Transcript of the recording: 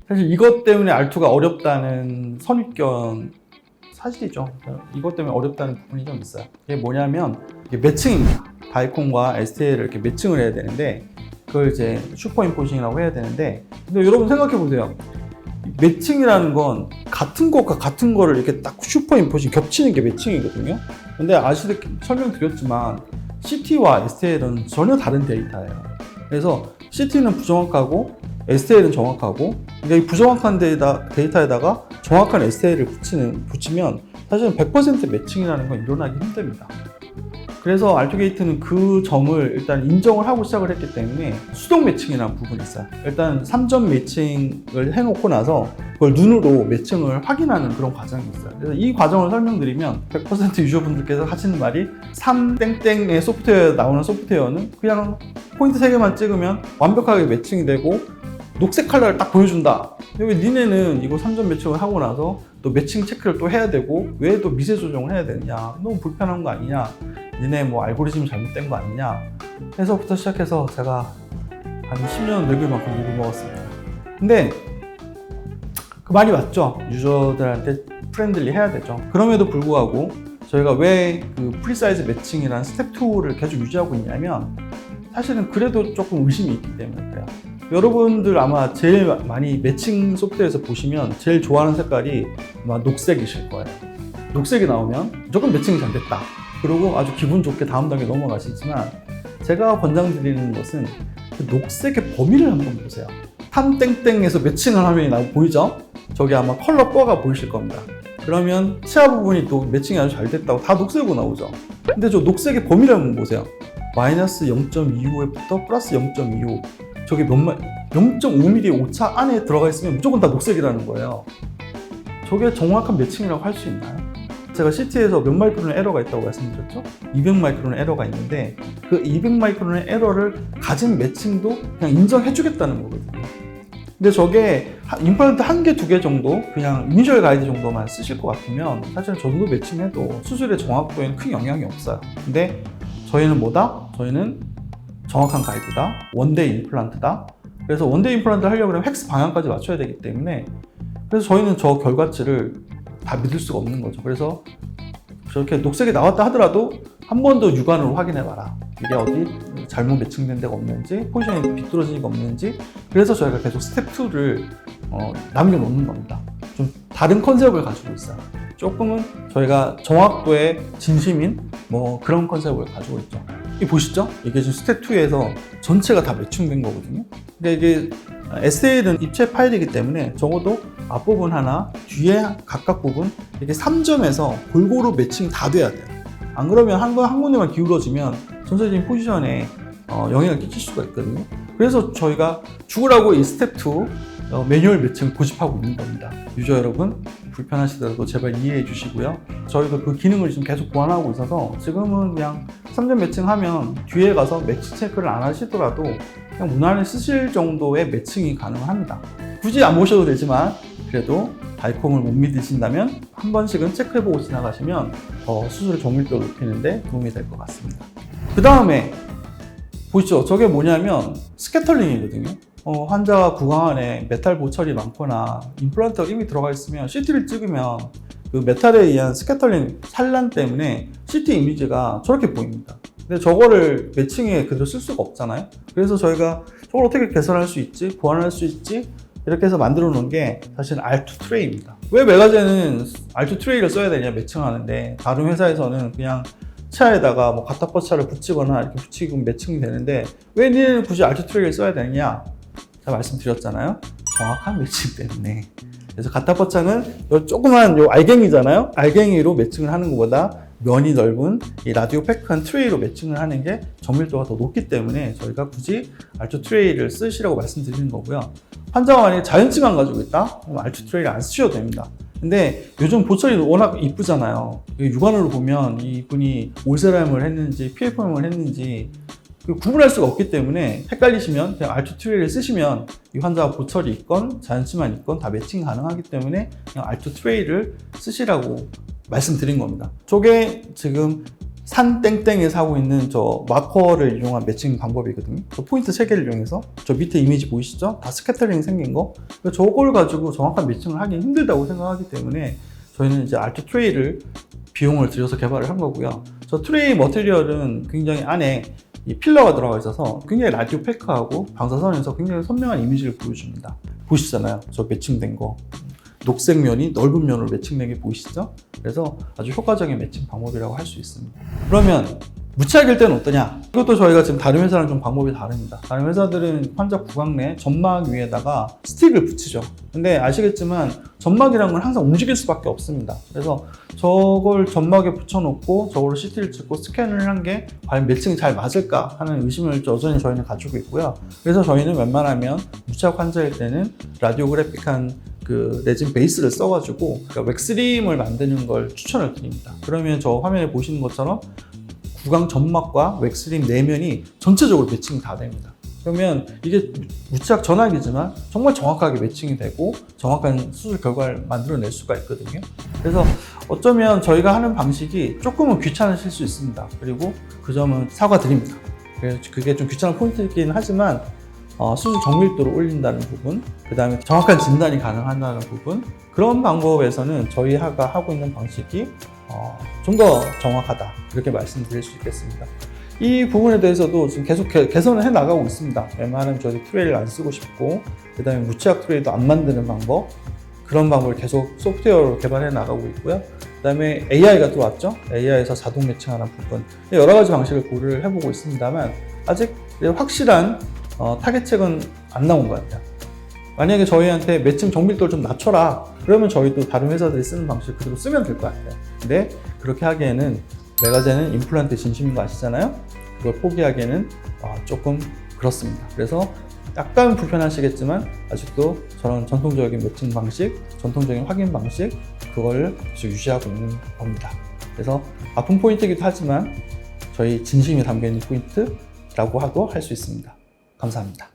사실 이것 때문에 R2가 어렵다는 선입견 사실이죠. 이것 때문에 어렵다는 부분이 좀 있어요. 이게 뭐냐면 이게 매칭입니다. 바이콘과 STL을 이렇게 매칭을 해야 되는데 그걸 이제 슈퍼임포징이라고 해야 되는데 근데 여러분 생각해 보세요. 매칭이라는 건 같은 것과 같은 거를 이렇게 딱 슈퍼임포징 겹치는 게 매칭이거든요. 근데 아시다시피 설명드렸지만 CT와 STL은 전혀 다른 데이터예요. 그래서 CT는 부정확하고 STL은 정확하고 그러니까 이 부정확한 데이터에다가 정확한 STL을 붙이면 사실은 100% 매칭이라는 건 일어나기 힘듭니다. 그래서 R2게이트는 그 점을 일단 인정을 하고 시작을 했기 때문에 수동 매칭이라는 부분이 있어요. 일단 3점 매칭을 해놓고 나서 그걸 눈으로 매칭을 확인하는 그런 과정이 있어요. 그래서 이 과정을 설명드리면 100% 유저분들께서 하시는 말이 3땡땡의 소프트웨어에 나오는 소프트웨어는 그냥 포인트 3개만 찍으면 완벽하게 매칭이 되고 녹색 컬러를 딱 보여준다. 왜 니네는 이거 3점 매칭을 하고 나서 또 매칭 체크를 또 해야 되고 왜 또 미세 조정을 해야 되느냐. 너무 불편한 거 아니냐. 니네 뭐 알고리즘이 잘못된 거 아니냐. 해서부터 시작해서 제가 한 10년 늙을 만큼 욕을 먹었습니다. 근데 그 말이 맞죠. 유저들한테 프렌들리 해야 되죠. 그럼에도 불구하고 저희가 왜 그 프리사이즈 매칭이라는 스텝 2를 계속 유지하고 있냐면 사실은 그래도 조금 의심이 있기 때문에 그래요. 여러분들 아마 제일 많이 매칭 소프트웨어에서 보시면 제일 좋아하는 색깔이 아마 녹색이실 거예요. 녹색이 나오면 무조건 매칭이 잘 됐다. 그리고 아주 기분 좋게 다음 단계 넘어가시지만 제가 권장드리는 것은 그 녹색의 범위를 한번 보세요. 탐땡땡에서 매칭을 하면 보이죠? 저기 아마 컬러 뻐가 보이실 겁니다. 그러면 치아 부분이 또 매칭이 아주 잘 됐다고 다 녹색으로 나오죠. 근데 저 녹색의 범위를 한번 보세요. 마이너스 0.25부터 플러스 0.25 저게 0.5mm의 오차 안에 들어가 있으면 무조건 다 녹색이라는 거예요. 저게 정확한 매칭이라고 할 수 있나요? 제가 CT에서 몇 마이크론의 에러가 있다고 말씀드렸죠? 200마이크론의 에러가 있는데 그 200마이크론의 에러를 가진 매칭도 그냥 인정해 주겠다는 거거든요. 근데 저게 임플란트 1개, 2개 정도 그냥 이니셜 가이드 정도만 쓰실 것 같으면 사실 저 정도 매칭해도 수술의 정확도에는 큰 영향이 없어요. 근데 저희는 뭐다? 저희는 정확한 가이드다. 원데이 임플란트다. 그래서 원데이 임플란트를 하려고 하면 획스 방향까지 맞춰야 되기 때문에 그래서 저희는 저 결과치를 다 믿을 수가 없는 거죠. 그래서 저렇게 녹색이 나왔다 하더라도 한 번 더 육안으로 확인해 봐라. 이게 어디 잘못 매칭된 데가 없는지 포지션이 비뚤어진 게 없는지 그래서 저희가 계속 스텝 2를 남겨놓는 겁니다. 좀 다른 컨셉을 가지고 있어요. 조금은 저희가 정확도에 진심인 뭐 그런 컨셉을 가지고 있죠. 이 보시죠? 이게 지금 스텝 2에서 전체가 다 매칭된 거거든요. 근데 이게 SL은 입체 파일이기 때문에 적어도 앞부분 하나, 뒤에 각각 부분 이렇게 3점에서 골고루 매칭이 다 돼야 돼요. 안 그러면 한 군데만 기울어지면 전체적인 포지션에 영향을 끼칠 수가 있거든요. 그래서 저희가 죽으라고 이 스텝 2 매뉴얼 매칭을 고집하고 있는 겁니다. 유저 여러분 불편하시더라도 제발 이해해 주시고요. 저희도 그 기능을 지금 계속 보완하고 있어서 지금은 그냥 3점 매칭하면 뒤에 가서 매치 체크를 안 하시더라도 그냥 무난히 쓰실 정도의 매칭이 가능합니다. 굳이 안 보셔도 되지만 그래도 바이콤을 못 믿으신다면 한 번씩은 체크해보고 지나가시면 더 수술 정밀도 높이는데 도움이 될 것 같습니다. 그 다음에 보시죠. 저게 뭐냐면 스캐터링이거든요. 환자가 구강 안에 메탈 보철이 많거나 임플란트가 이미 들어가 있으면 CT를 찍으면 그 메탈에 의한 스캐터링 산란 때문에 CT 이미지가 저렇게 보입니다. 근데 저거를 매칭에 그대로 쓸 수가 없잖아요. 그래서 저희가 저걸 어떻게 개선할 수 있지? 보완할 수 있지? 이렇게 해서 만들어 놓은 게 사실 R2 트레이입니다. 왜 메가제는 R2 트레이를 써야 되냐 매칭하는데 다른 회사에서는 그냥 치아에다가 뭐 가타퍼차를 붙이거나 이렇게 붙이고 매칭이 되는데 왜 니네는 굳이 R2 트레이를 써야 되느냐? 제가 말씀드렸잖아요. 정확한 매칭 때문에. 그래서 가타퍼차는 조그만 요 알갱이잖아요. 알갱이로 매칭을 하는 것보다 면이 넓은 이 라디오 패크한 트레이로 매칭을 하는 게 정밀도가 더 높기 때문에 저희가 굳이 R2 트레이를 쓰시라고 말씀드리는 거고요. 환자가 만약에 자연치만 가지고 있다? 그럼 R2 트레이를 안 쓰셔도 됩니다. 근데 요즘 보철이 워낙 이쁘잖아요. 육안으로 보면 이분이 올세람을 했는지 PFM을 했는지 구분할 수가 없기 때문에 헷갈리시면 그냥 R2 트레이를 쓰시면 이 환자가 보철이 있건 자연치만 있건 다 매칭 가능하기 때문에 그냥 R2 트레이를 쓰시라고 말씀드린 겁니다. 저게 지금 산 땡땡에서 하고 있는 저 마커를 이용한 매칭 방법이거든요. 저 포인트 3개를 이용해서 저 밑에 이미지 보이시죠? 다 스캐터링 생긴 거. 저걸 가지고 정확한 매칭을 하기 힘들다고 생각하기 때문에 저희는 이제 알트 트레이를 비용을 들여서 개발을 한 거고요. 저 트레이 머티리얼은 굉장히 안에 이 필러가 들어가 있어서 굉장히 라디오 패크하고 방사선에서 굉장히 선명한 이미지를 보여줍니다. 보시잖아요. 저 매칭된 거. 녹색 면이 넓은 면으로 매칭된 게 보이시죠? 그래서 아주 효과적인 매칭 방법이라고 할 수 있습니다. 그러면 무착일 때는 어떠냐? 이것도 저희가 지금 다른 회사랑 좀 방법이 다릅니다. 다른 회사들은 환자 구강 내 점막 위에다가 스틱을 붙이죠. 근데 아시겠지만 점막이란 건 항상 움직일 수밖에 없습니다. 그래서 저걸 점막에 붙여놓고 저걸로 CT를 찍고 스캔을 한 게 과연 매칭이 잘 맞을까 하는 의심을 여전히 저희는 가지고 있고요. 그래서 저희는 웬만하면 무착 환자일 때는 라디오그래픽한 그 레진 베이스를 써가지고 그러니까 웩스림을 만드는 걸 추천을 드립니다. 그러면 저 화면에 보시는 것처럼 구강 점막과 웩스림 내면이 전체적으로 매칭이 다 됩니다. 그러면 이게 무착 전압이지만 정말 정확하게 매칭이 되고 정확한 수술 결과를 만들어낼 수가 있거든요. 그래서 어쩌면 저희가 하는 방식이 조금은 귀찮으실 수 있습니다. 그리고 그 점은 사과드립니다. 그게 좀 귀찮은 포인트이긴 하지만 수술 정밀도를 올린다는 부분, 그 다음에 정확한 진단이 가능하다는 부분, 그런 방법에서는 저희가 하고 있는 방식이 좀 더 정확하다, 이렇게 말씀드릴 수 있겠습니다. 이 부분에 대해서도 지금 계속 개선을 해 나가고 있습니다. 웬만하면 저희 트레이를 안 쓰고 싶고, 그 다음에 무취약 트레이도 안 만드는 방법, 그런 방법을 계속 소프트웨어로 개발해 나가고 있고요. 그 다음에 AI가 들어왔죠. AI에서 자동 매칭하는 부분, 여러 가지 방식을 고려를 해보고 있습니다만 아직 확실한 타겟책은 안 나온 것 같아요. 만약에 저희한테 매칭 정밀도를 좀 낮춰라, 그러면 저희도 다른 회사들이 쓰는 방식 그대로 쓰면 될 것 같아요. 근데 그렇게 하기에는 메가젠은 임플란트 진심인 거 아시잖아요? 그걸 포기하기에는 조금 그렇습니다. 그래서 약간 불편하시겠지만 아직도 저런 전통적인 매칭 방식, 전통적인 확인 방식, 그걸 계속 유지하고 있는 겁니다. 그래서 아픈 포인트이기도 하지만 저희 진심이 담겨있는 포인트라고 할 수 있습니다. 감사합니다.